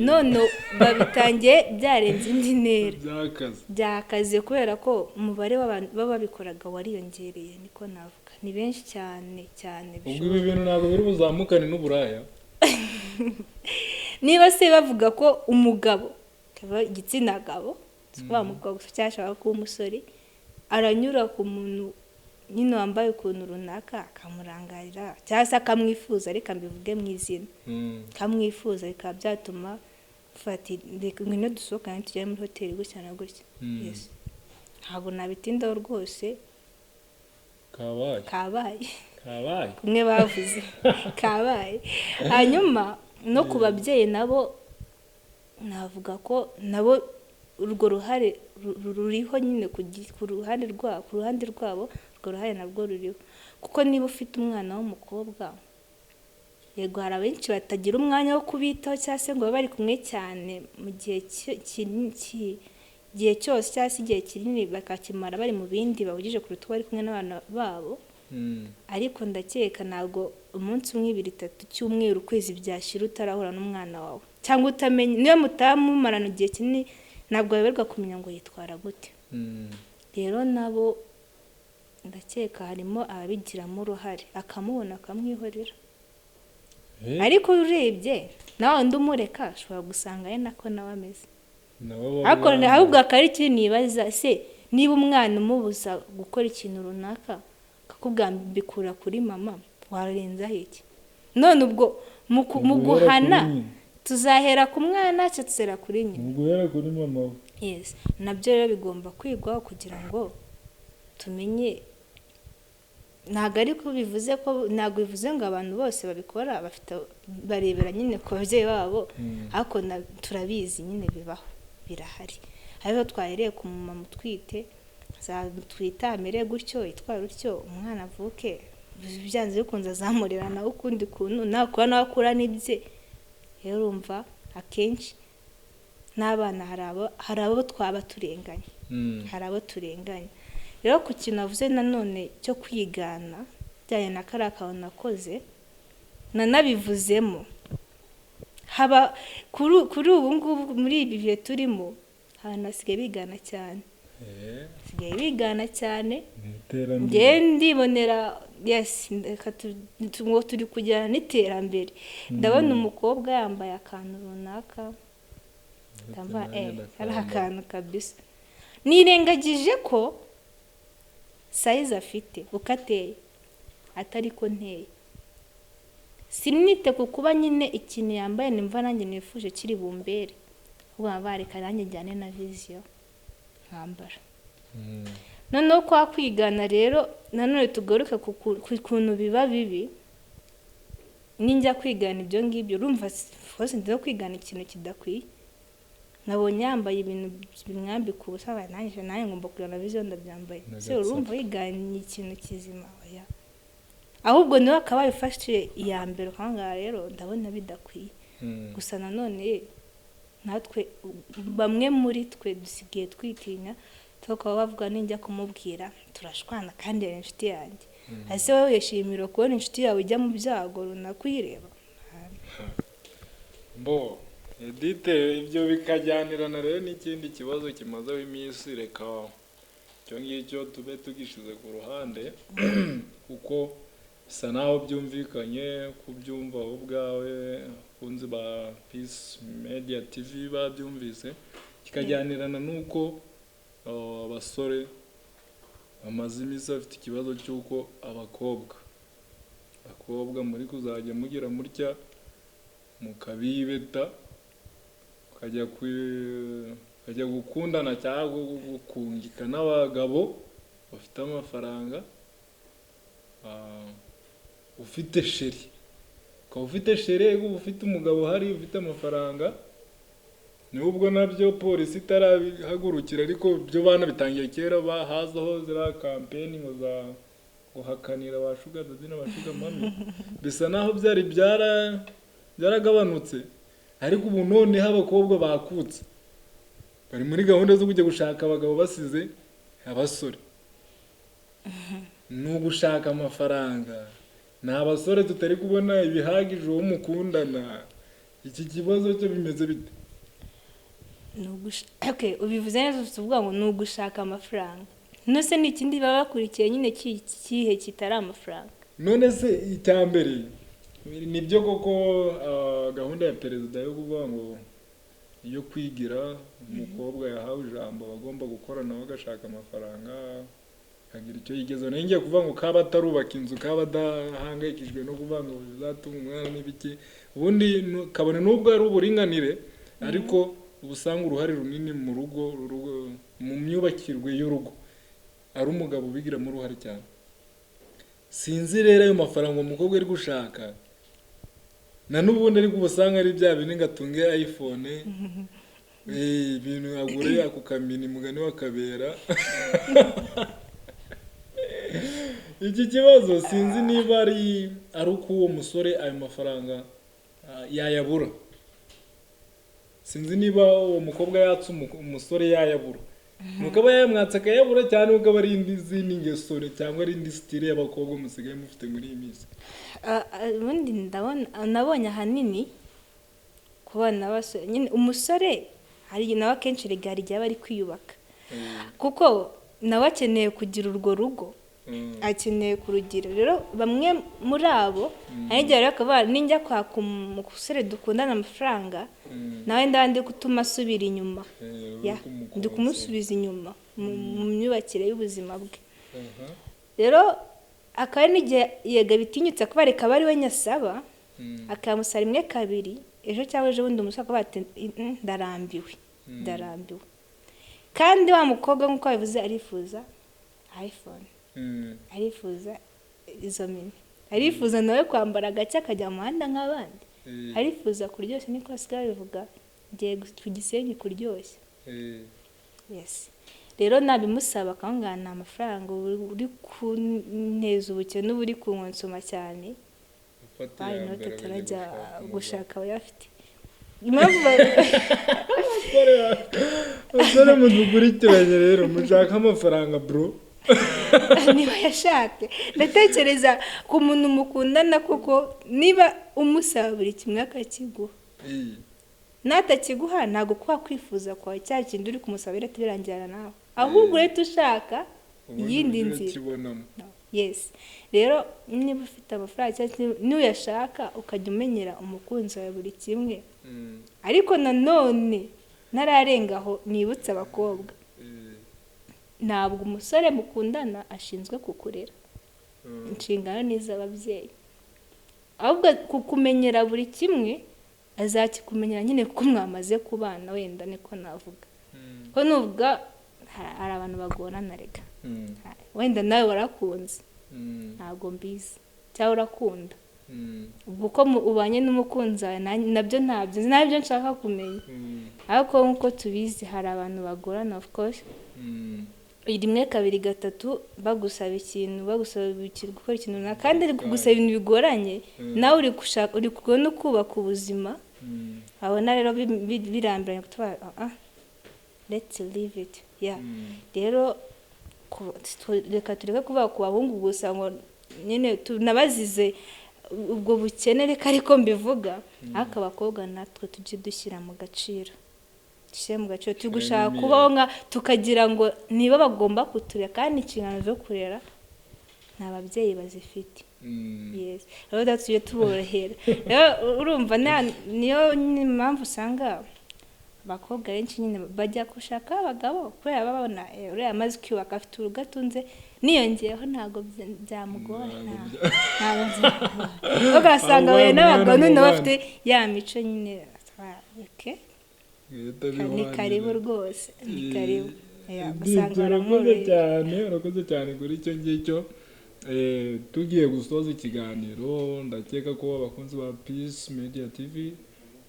none babitangiye byarenze indi ntera byakaze kubera ko umubare w'abantu baba babikoraga wariyongereye niko navuga ni benshi cyane cyane ubwo ibi bintu ntabwo biri buzamukane n'uburaya niba se bavuga ko umugabo kaba igitsina gabo wa mugabo cyashaka kuba umusore aranyura ku muntu nyine wambaye ukuntu runaka akamurangarira cyangwa se akamwifuza reka mbivuge mu izina akamwifuza bikaba byatuma ufata ngwino dusohokane tujye muri hoteli gutya na gutya ntabwo nabitindaho rwose kabaye kumwe bavuze kabaye hanyuma no ku babyeyi nabo navuga ko nabo urwo ruhare ruriho nyine ku ruhande rwabo urwo ruhare nabwo ruriho kuko niba ufite umwana w'umukobwa yego hari abenshi batagira umwanya wo kubitaho cyangwa se ngo babe bari kumwe cyane mu gihe igihe cyose cyangwa se igihe kinini bakakimara bari mu bindi bahugije kuruta bari kumwe n'abana babo. Ariko ndakeka ntabwo umunsi umwe 2 3 cyumweru ukwezi byashira utarahura n'umwana wawe cyangwa utamenye niyo mutamumarana igihe kinini ntabwo baberwa kumenya ngo yitwara gute. Rero nabo ndakeka harimo ababigiramo uruhare akamubona akamwihorera. Ariko urebye nawe ndumureka ashobora gusanga ari nako nawe ameze. Ariko ahubwo akari kintu nibaza se niba umwana umubuza gukora ikintu runaka akakugambikura kuri mama warenza iki? None ubwo mu guhana tuzahera ku mwana cyatuzera kuri nyina. Guhera kuri mama. Yes, nabyo rero bigomba kwigwaho kugira ngo tumenye. Ntabwo ariko bivuze ko ntabwo bivuze ngo abantu bose babikora bafite barebera nyine ku babyeyi babo, ariko turabizi nyine bibaho birahari. Hariho twahereye ku mama utwite twita amere gutyo itwara utyo umwana avuke byanze bikunze azamurira nawe ukundi kuntu nakora nawe akura n'ibye. Rero urumva akenshi n'abana hari abo twaba turenganya, hari abo turenganya. Rero ku kintu navuze nanone cyo kwigana byanye na kariya kantu nakoze nanabivuzemo haba kuri ubu ngubu muri ibi bihe turimo abantu basigaye bigana cyane. Basigaye bigana cyane ndibonera yes ngo turi kujyana n'iterambere. Ndabona umukobwa yambaye akantu runaka ndamba ari akantu kabisa nirengagije ko size afite ukateye atari ko nteye. Sinite kukuba nyine ikintu yambaye nimva nanjye nifuje kiri bumbere uba bareka nanjye njyane na vision nkambara. Noneho kwa kwigana rero nanone tugaruka ku kuntu biba bibi. Ninjya kwigana ibyo ngibyo urumva fose ndizo kwigana ikintu kidakwiye. Nabonye yambaye ibintu bimwambika ubusa nanjye ngomba kugana vision ndabyambaye. Se urumva yiganye ikintu kizima oya. Ahubwo niwe akaba yifashije iya mbere kanga rero ndabona bidakwiye. Gusa nanone natwe bamwe muri twe dusigiye twitinya tukaba bavuga ninjya kumubwira turashwana kandi ari inshuti yanjye. Ase wowe yeshimira kubona inshuti yawe ijya mu byago runakuyireba. Mbo Edite ibyo bikajyanirana rero n'ikindi kibazo kimazeho iminsi reka cyo ngicyo tube tugishize ku ruhande kuko bisa naho byumvikanye kubyumva aho ubwawe kunzi ba Peace Media TV babyumvise kikajyanirana nuko abasore amaze iminsi afite ikibazo cy'uko abakobwa muri kuzajya mugira mutya mukabibeta kajya gukundana cyangwa gukungika n'abagabo bafite amafaranga ufite sheri ukaba ufite sheri ufite umugabo hari ufite amafaranga nubwo nabyo polisi itarabihagurukira ariko byo bana bitangiye kera bahazaho zira campaign ngo za guhakanira abashuga dadi n'abashuga mami bisa naho byari byaragabanutse ariko ubu none abakobwa bakutse bari muri gahunda zo kujya gushaka abagabo basize abasore no gushaka amafaranga n'abasore tutari kubona ibihagije uwo mukundana. Iki kibazo cyo bimeze bite? Okay, ubivuze neza tuvuga ngo no gushaka amafaranga. Nose n'ikindi baba bakurikiye nyine kihe kitari amafaranga. None se icyambere nibyo koko gahunda ya perezida yo kuvuga ngo iyo kwigira umukobwa yahawe ijambo bagomba gukorana bagashaka amafaranga kagira icyo yigezo nenge kuvuga ngo kaba tarubaka inzu kaba dahangayikijwe no kuvuga ngo bizatunga umwana n'ibiki ubundi kabone nubwo ari uburinganire ariko ubusanga uruhare runini mu rugo mu myubakirwe y'urugo ari umugabo ubigiramo uruhare cyane. Sinzi rero ayo mafaranga umukobwa ari gushaka na n'ubundi ari kubusanga ari bya bintu ngatunge iPhone ibintu agure ako kamini mugani wakabera iki kibazo sinzi niba ari uko uwo musore ayo mafaranga yayabura. Sinzi niba uwo mukobwa yatse umusore yayabura. Mukaba yamwatse akayabura cyane ukaba ari izindi ngeso cyangwa ari indi style y'abakobwa musigaye mufite muri iyi minsi. Ubundi nabonye ahanini kubana basore nyine umusore hari nawe akenshi regari igihe aba ari kwiyubaka kuko nawe akeneye kugira urwo rugo akeneye kurugira. Rero bamwe muri abo hari igihe rero akaba ninjya kwaka umusore dukundana amafaranga nawe ndandi gutuma asubira inyuma ndi kumusubiza inyuma mu myubakire y'ubuzima bwe. Rero akaba n'igihe yega bitinyutse kuba reka bari we nyasaba akamusara imwe kabiri ejo cyangwa ejo bundi umusore akaba ati ndarambiwe kandi wa mukobwa nk'uko bivuze arifuza iPhone arifuza izo mini arifuza nawe kwambara gake akajya mu muhanda nk'abandi arifuza kuryoshya niko asigaye bivuga giye ku Gisenyi kuryoshya. Yes, rero nabimusaba akangana amafaranga uri kunteza ubukene n'uburi kunkonsoma cyane bari note turajya gushaka abayafite. Abasore mudukurikiranye rero mushaka amafaranga bro. Niba yashake ndatekereza ku muntu mukundana kuko niba umusaba buri kimwe akakiguha natakiguha ntago kwa kwifuza kwa cya kintu uri kumusabira tubirangirana nawe ahubwo rero ushaka yindi nzira. Yes, rero niba ufite amafaranga n'uyashaka ukajya umenyera umukunzi wawe buri kimwe ariko nanone nararengaho nibutse abakobwa ntabwo umusore mukundana ashinzwe kukurera inshingano n'iz'ababyeyi ahubwo kukumenyera buri kimwe azakikumenyera nyine kuko mwamaze kubana wenda niko navuga ko nuvuga hari abantu bagorana rega wenda nawe warakunze ntabwo mbizi cyangwa urakunda ubwo ko ubanye n'umukunzi wawe nabyo ntabyo nshaka kumenya ariko nk'uko tubizi hari abantu bagorana of course rimwe kabiri gatatu bagusaba ikintu bagusaba gukora ikintu kandi gusaba ibintu bigoranye nawe uri kubona kubaka ubuzima abona rero birambiranye kutwara let's leave it. Rero reka tureke kuvuga ku bahungu gusa ngo nyine tunabazize ubwo bukene reka ariko mbivuga ariko abakobwa natwe tujye dushyira mu gaciro turi gushaka kubaho nka tukagira ngo niba bagomba kuturera kandi inshingano zo kurera ni ababyeyi bazifite. Yes, rero tujye tuborohera. Rero urumva niyo mpamvu usanga abakobwa benshi nyine bajya gushaka abagabo kubera babona uriya amaze kwiyubaka afite urugo atunze niyongeyeho ntabwo byamugora ugasanga we n'abagabo noneho bafite ya mico nyine ni karibu rwose ni karibu urakoze cyane kuri icyo ngicyo. Tugiye gusoza ikiganiro ndakeka ko abakunzi ba Peace Media TV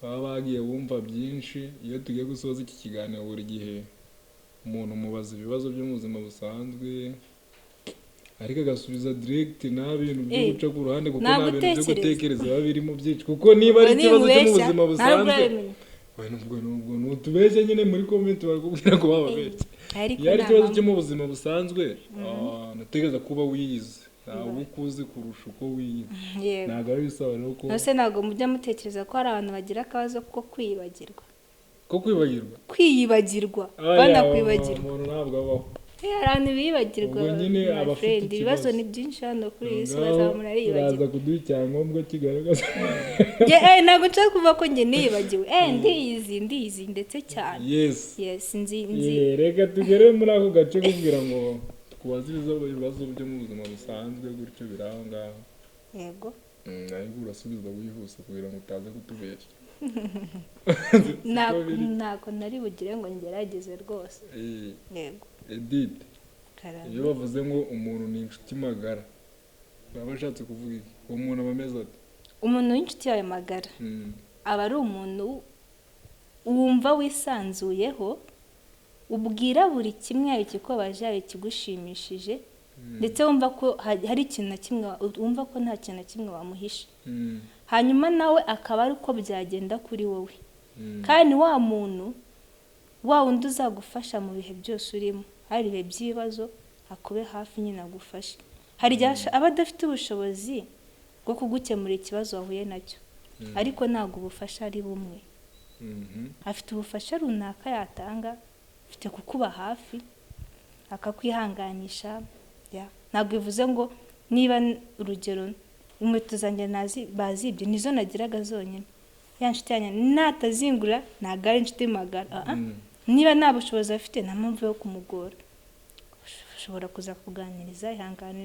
baba bagiye bumva byinshi. Iyo tugiye gusoza iki kiganiro buri gihe umuntu mubaza ibibazo byo mu buzima busanzwe ariko agasubiza direct nta bintu byo guca ku ruhande kuko nta bintu byo gutekereza biba birimo byinshi kuko niba ari ikibazo cyo mu buzima busanzwe nubwo nutubeshye nyine muri comment barakubwira ko bababeshye. Iyo ari ikibazo cyo mu buzima busanzwe natekereza kuba wiyizi ntabwo ukuzi kurusha uko wiyizi ntabwo ari bisaba rero ko nose ntabwo mujya mutekereza ko hari abantu bagira akabazo ko kwibagirwa banakwibagirwa umuntu ntabwo abaho abantu bibagirwa ubwo nyine abafite ibibazo ni byinshi hano kuri iyi si bazamura yibagirwa baza kuduha icyangombwa kigaragaza ntabwo nshaka kuvuga ko njye niyibagiwe ndiyizi ndetse cyane. Yes nzi reka tugere muri ako gace kugira ngo twaze ibibazo byo mu buzima busanzwe gutyo biraho ngaho. Yego ariko urasubiza wihuse kugira ngo utaze kutubeshya. ntabwo nari bugire ngo ngerageze rwose. Yego Edith, iyo bavuze ngo umuntu ni inshuti magara baba bashatse kuvuga iki? Uwo muntu aba ameze ate? Umuntu w'inshuti yawe magara aba ari umuntu wumva wisanzuyeho ubwira buri kimwe ikikubabaje ikigushimishije ndetse wumva ko hari ikintu na kimwe wumva ko nta kintu na kimwe wamuhisha Mm. hanyuma nawe akaba ari uko byagenda kuri wowe kandi wa muntu wa wundi uzagufasha mu bihe byose urimo hari ibihe by'ibibazo akube hafi nyine agufashe hari igihe aba adafite ubushobozi bwo kugukemura ikibazo wahuye nacyo ariko ntabwo ubufasha ari bumwe afite ubufasha runaka yatanga afite kukuba hafi akakwihanganisha ntabwo bivuze ngo niba urugero inkweto zanjye bazibye nizo nagiraga zonyine ya nshuti yanjye natazingura ntabwo ari inshuti magara niba nta bushobozi afite nta mpamvu yo kumugora ushobora kuza kuganiriza ihangane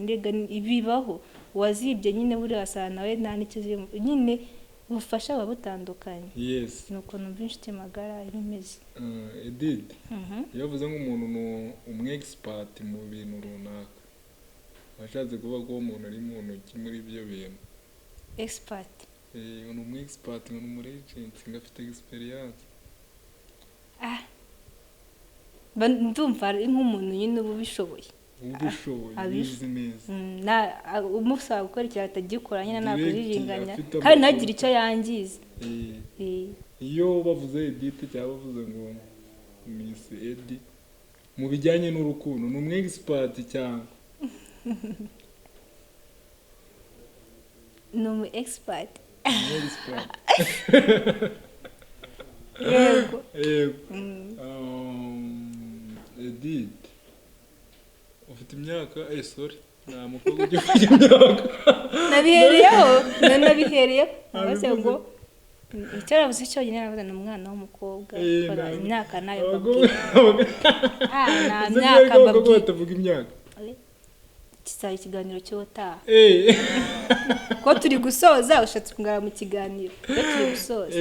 ibibaho uwazibye nyine buriya wasanga nawe nta n'ikizimo nyine ubufasha buba butandukanye ni uko numva inshuti magara iba imeze Edith iyo uvuze nk'umuntu ni umu-expert mu bintu runaka washatse kuvuga ko uwo muntu ari mu ntoki muri ibyo bintu expert ni umu-expert ni umu-agent ngafite experience ndumva ari nk'umuntu nyine uba ubishoboye ubizi neza umusaba gukora ikintu atagikora nyine ntabwo urirenganya kandi ntagire icyo yangiza iyo bavuze Edith cyangwa bavuze ngo Miss Edi mu bijyanye n'urukundo ni umu-expert cyangwa ni umu-expert yego Edith ufite imyaka sorry nta mukobwa ujya ufite imyaka nabihereyeho nabaze ngo icyo navuze cyonyine navuze ni umwana w'umukobwa ukora imyaka nayo nta myaka mbabwira batavuga imyaka kizaba ikiganiro cy'ubutaha ko turi gusoza ushatse kungana mu kiganiro ko turi gusoza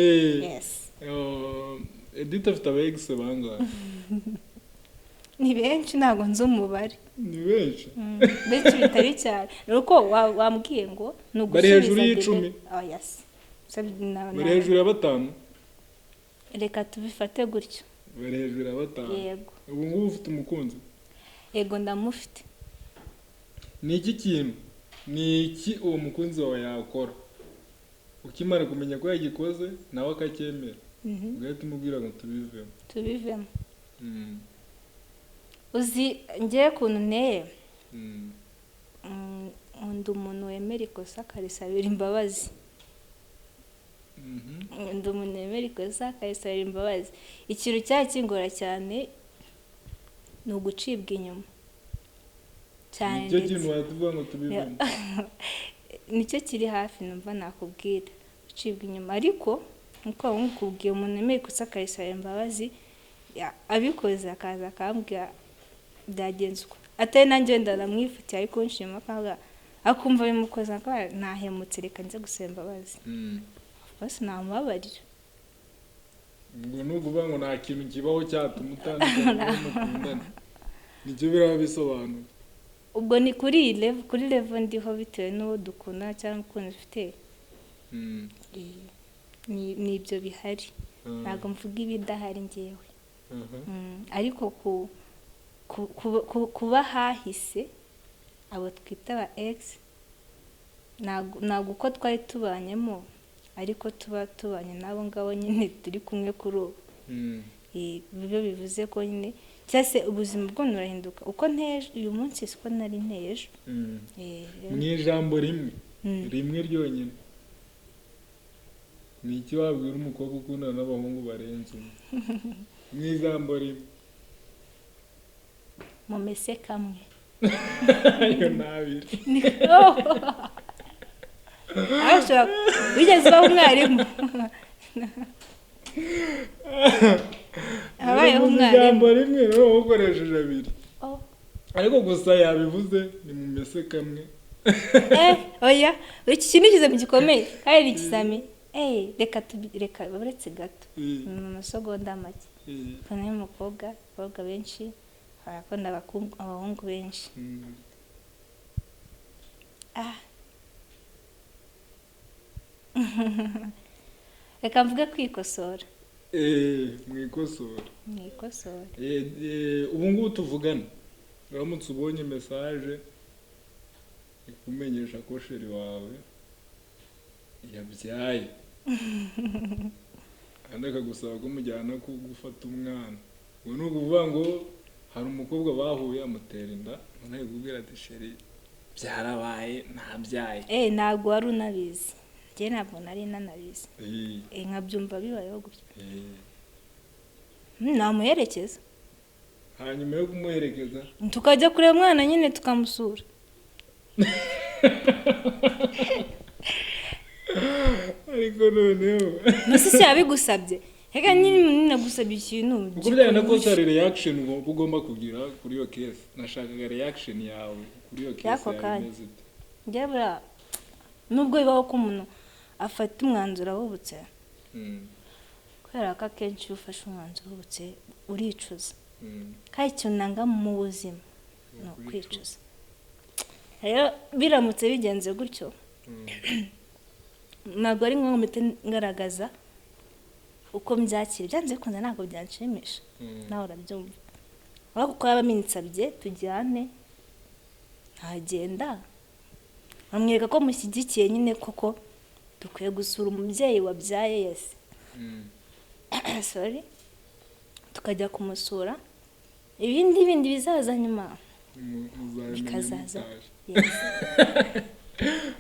Edith afite aba-ex bangahe ni benshi ntabwo nzi umubare ni benshi benshi bitari cyane nuko wambwiye ngo ni ugusubiza bari hejuru y'icumi bari hejuru ya 5 reka tubifate gutyo bari hejuru ya 5 yego ubu ngubu ufite umukunzi yego ndamufite ni iki kintu ni iki uwo mukunzi wawe yakora ukimara kumenya ko yagikoze nawe akacyemera ugahita umubwira ngo tubivemo uzi ngiye ukuntu nteye undi umuntu wemera ikosa akarisabira imbabazi undi umuntu wemera ikosa akarisabira imbabazi ikintu cyari kingora cyane ni ugucibwa inyuma cyane nicyo kintu watuvuga ngo tubivemo nicyo kiri hafi numva nakubwira gucibwa inyuma ariko nkuko nkubwiye umuntu wemera ikosa akarisabira imbabazi abikoze akaza akambwira byagenze uko atari nanjye wenda ndamwifitiye ariko nshima akavuga akumva bimukoze akaba ntahemutse reka nze gusaba imbabazi bose namubabarira ngo nukuvuga ngo nta kintu kibaho cyatuma utandukana n'umukundana nicyo biraba bisobanura ubwo ni kuri level ndiho bitewe n'uwo dukunda cyangwa ukuntu ufite ni ibyo bihari ntabwo mvuga ibidahari ngewe ariko kuba hahise abo twita aba ex ntabwo uko twari tubanyemo ariko tuba tubanye nabo ngabo nyine turi kumwe kuri ubu ibyo bivuze ko nyine cyangwa se ubuzima bwo burahinduka uko nteje uyu munsi siko nari nteje mu ijambo rimwe ryonyine ni iki wabwira umukobwa ukundana n'abahungu barenze mu ijambo rimwe mumese kamwe ayo nabiri wigeze uba umwarimu habayeho umwarimu ijambo rimwe noneho ukoresheje abiri ariko gusa yabivuze ni mumese kamwe oya iki kintu kizami gikomeye kandi ni ikizami reka uretse gato mu masegonda make ukabona y'umukobwa abakobwa benshi barakunda abahungu benshi reka mvuge kwikosora mwikosora mwikosora ubu ngubu tuvugana uramutse ubonye mesaje ikumenyesha ko sheri wawe yabyaye kandi akagusaba ko mujyana gufata umwana. Ubu ni ukuvuga ngo hari umukobwa bahuye amutera inda none ari kubwira ati sheri byarabaye ntabyaye. Ntabwo wari unabizi, njye ntabwo nari nanabizi. Nkabyumva bibayeho gutyo. Namuherekeza, hanyuma yo kumuherekeza tukajya kureba umwana nyine tukamusura. ariko noneho Nasi yabigusabye, reka nyine nagusabye ikintu uko byagenda kose hari reaction ugomba kugira kuri iyo case. Nashakaga reaction yawe kuri iyo case yawe. Njye bura nubwo bibaho ko umuntu afata umwanzuro ahubutse, kubera ko akenshi iyo ufashe umwanzuro ahubutse uricuza. Kandi ikintu nanga mu buzima ni ukwicuza. Rero biramutse bigenze gutyo ntabwo ari ngombwa mpite ngaragaza uko mbyakira. Byanze bikunze ntabwo byanshimisha, nawe urabyumva. Ariko kuko yaba minsabye tujyane, ntagenda amwereka ko mushyigikiye nyine koko dukwiye gusura umubyeyi wabyaye. Yes, sorry, tukajya kumusura. Ibindi bizaza nyuma bikazaza.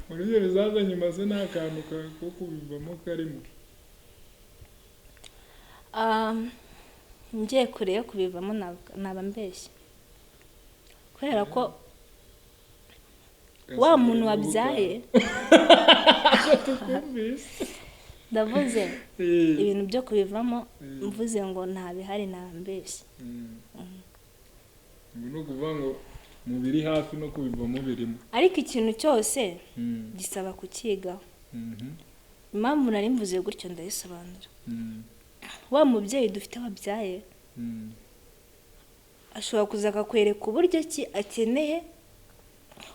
Muri byo bizaza nyuma se nta kantu ko kubivamo karimo. Ngiye kure yo kubivamo naba mbeshye, kubera ko wa muntu wabyaye ndavuze ibintu byo kubivamo, mvuze ngo ntabihari naba mbeshye. Ni ukuvuga ngo mubiri hafi no kubivamo birimo, ariko ikintu cyose gisaba kukigaho. Impamvu nari mvuze gutyo ndayisobanura. Wa mubyeyi dufite wabyaye ashobora kuza akakwereka uburyo ki akeneye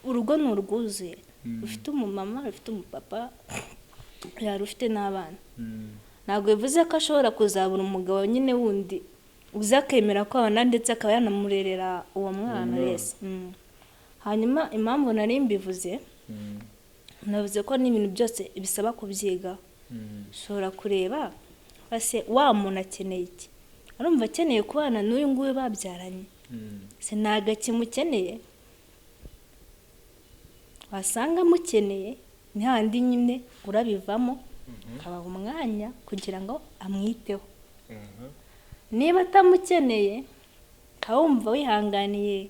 urugo n'urwuzuye, ufite umumama, ufite umupapa, yari ufite n'abana. Ntabwo bivuze ko ashobora kuzabura umugabo nyine wundi uza akemera ko abana ndetse akaba yanamurerera uwo mwana wese. Hanyuma impamvu nari mbivuze, navuze ko n'ibintu byose bisaba kubyigaho. Ushobora kureba base wa muntu akeneye iki. Arumva akeneye kubana n'uyu nguyu babyaranye, se ntago akimukeneye. Wasanga mukeneye ni handi nyine urabivamo ukaba umwanya kugira ngo amwiteho. Niba atamukeneye kawumva wihanganiye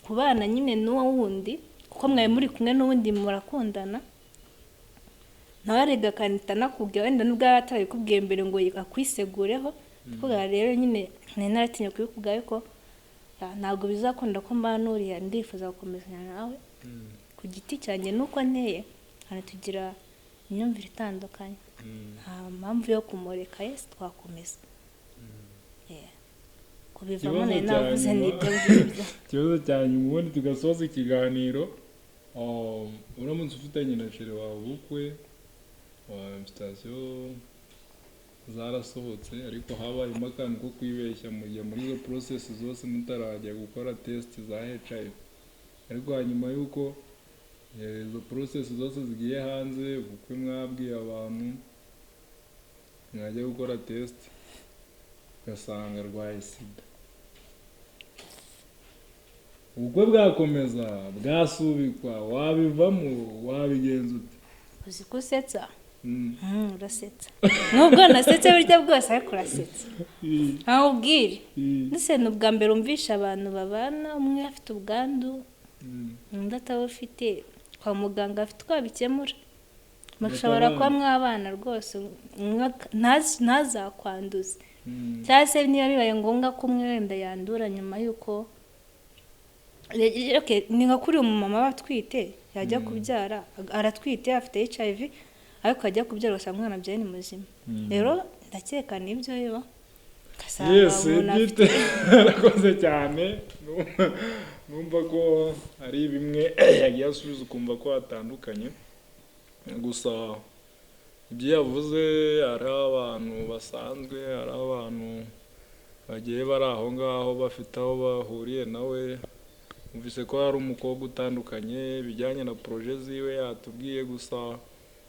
kubana nyine n'uwo wundi, kuko mwaye muri kumwe n'uwundi murakundana, nawe arega kanita nakubwiye wenda nubwo atarabikubwiye mbere ngo akwisegureho. Kuvuga rero nyine naratinye kubikubwaye ko ntabwo bizakunda ko mbanuriye, ndifuza gukomezanya nawe ku giti cyanjye nuko nteye, hano tugira imyumvire itandukanye, nta mpamvu yo kumureka. Yes, twakomeza kubivamo nari navuze n'ibyo ngibyo. Ikibazo cyanyu ubundi tugasoza ikiganiro. Uramutse ufitanye na sheri wawe ubukwe, invitation zarasohotse ariko habayemo akantu ko kwibeshya mujya muri izo process zose mutarajya gukora test za HIV, ariko hanyuma yuko izo process zose zigiye hanze, ubukwe mwabwiye abantu mwajya gukora test ugasanga arwaye sida, ubukwe bwakomeza bwasubikwa, wabivamo wabigenza ute? Uzi ko usetsa? Urasetsa. Nubwo nasetse burya bwose ariko urasetsa. Nkawubwire ndetse n'ubwa mbere umvisha abantu babana, umwe afite ubwandu undi atabufite, kwa muganga afite uko abikemura. Mushobora kuba mwabana rwose ntazakwanduza, cyangwa se niba bibaye ngombwa ko umwe wenda yandura nyuma y'uko ni nka kuri umumama batwite yajya kubyara, aratwite afite HIV ariko ajya kubyara ugasanga umwana abyaye ni muzima. Rero ndakeka n'ibyo biba. Yes, arakoze cyane. Numva ko ari bimwe yagiye asubiza ukumva ko hatandukanye. Gusa ibyo yavuze, hari abantu basanzwe, hari abantu bagiye bari aho ngaho bafite aho bahuriye nawe, Numvise ko hari umukobwa utandukanye bijyanye na projet ziwe yatubwiye, gusa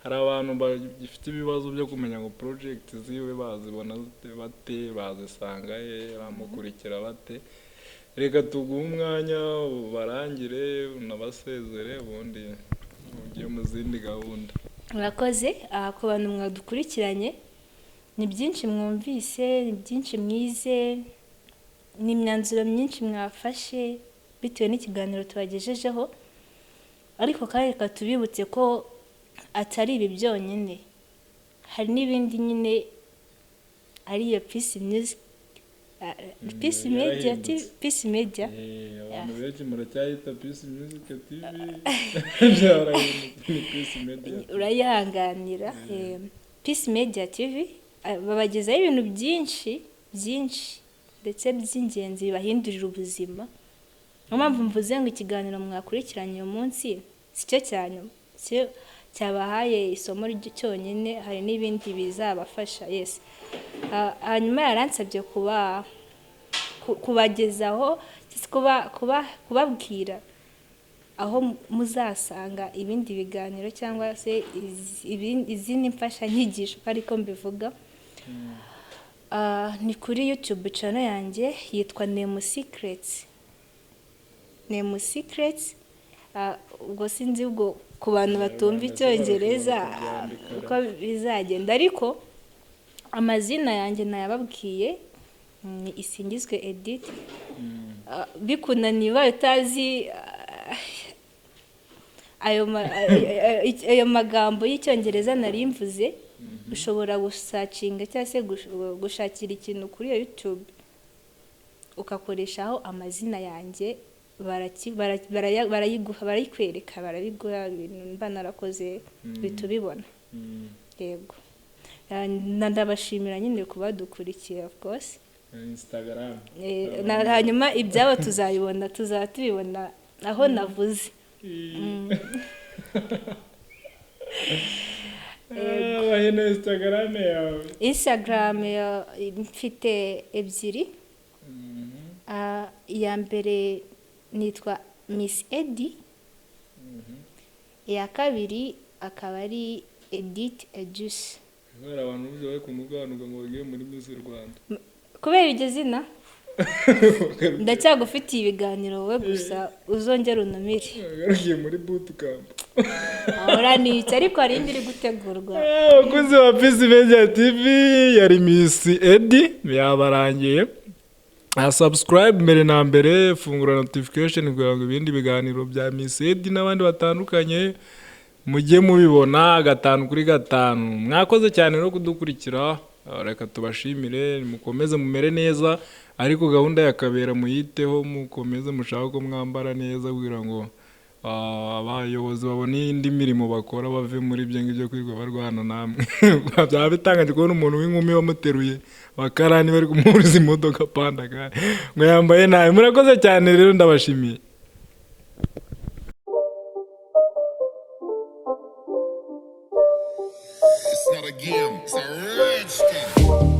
hari abantu bagifite ibibazo byo kumenya ngo project ziwe bazibona bate, bazisanga he, bamukurikira bate. Reka tuguhe umwanya barangire unabasezere ubundi ugiye mu zindi gahunda. Murakoze. Ku bantu mwadukurikiranye, ni byinshi mwumvise, ni byinshi mwize, ni imyanzuro myinshi mwafashe bitewe n'ikiganiro tubagejejeho, ariko kandi reka tubibutse ko atari ibi byonyine, hari n'ibindi nyine ariyo Peace Music, Peace Media, Peace Media. Abantu benshi muracyayita Peace Music TV. Byarahindutse Peace Media. Urayihanganira. Peace Media TV babagezaho ibintu byinshi ndetse by'ingenzi bibahindurira ubuzima. Niyo mpamvu mvuze ngo ikiganiro mwakurikiranye uyu munsi si cyo cyanyuma, cyabahaye isomo cyonyine, hari n'ibindi bizabafasha. Yes. Hanyuma yaransabye kubagezaho, kubabwira aho muzasanga ibindi biganiro cyangwa se izindi mfashanyigisho, ariko mbivuga. Ni kuri YouTube channel yanjye yitwa Nemu Secrets. Nemu Secrets. Ubwo sinzi ubwo ku bantu batumva icyongereza uko bizagenda, ariko amazina yanjye nayababwiye, ni Isingizwe Edith. Bikunaniye utazi ayo magambo y'icyongereza nari mvuze, ushobora gusacinga cyangwa se gushakira ikintu kuri YouTube ukakoreshaho amazina yanjye, barayikwereka, barabiguha ibintu mba narakoze bitubibona. Yego. Ndabashimira nyine kuba dukurikiye, of course. Instagram. Hanyuma ibyabo tuzatubibona aho navuze. Wahina Instagram yawe? Instagram mfite ebyiri. Iya mbere nitwa Miss Eddie. Iya kabiri akaba ari Edith Edus. Hari abantu bari kumuganuka ngo bagiye muri Miss Rwanda. Kubera iryo zina ndacyagufitiye ibiganiro wowe gusa uzongera unamire. Garukiye muri bootcamp. Ahora ni iki, ariko hari indi iri gutegurwa. Abakozi ba Peace Media TV yari Miss Eddie yabarangiye. Subscribe mbere na mbere, fungura notification kugira ngo ibindi biganiro bya Miss Eddie n'abandi batandukanye mujye mubibona 5 kuri 5. Mwakoze cyane no kudukurikira. Reka tubashimire, mukomeze mumere neza, ariko gahunda yakabera muyiteho, mukomeze mushaka ko mwambara neza kugira ngo abayobozi babone indi mirimo bakora, bave muri byo ngibyo kwirwa barwana namwe. Byaba bitangaje kubona umuntu w'inkumi bamuteruye bakarani bari kumuriza imodoka pandagare ngo yambaye nabi. Murakoze cyane rero, ndabashimiye. It's not a game, it's a rich thing.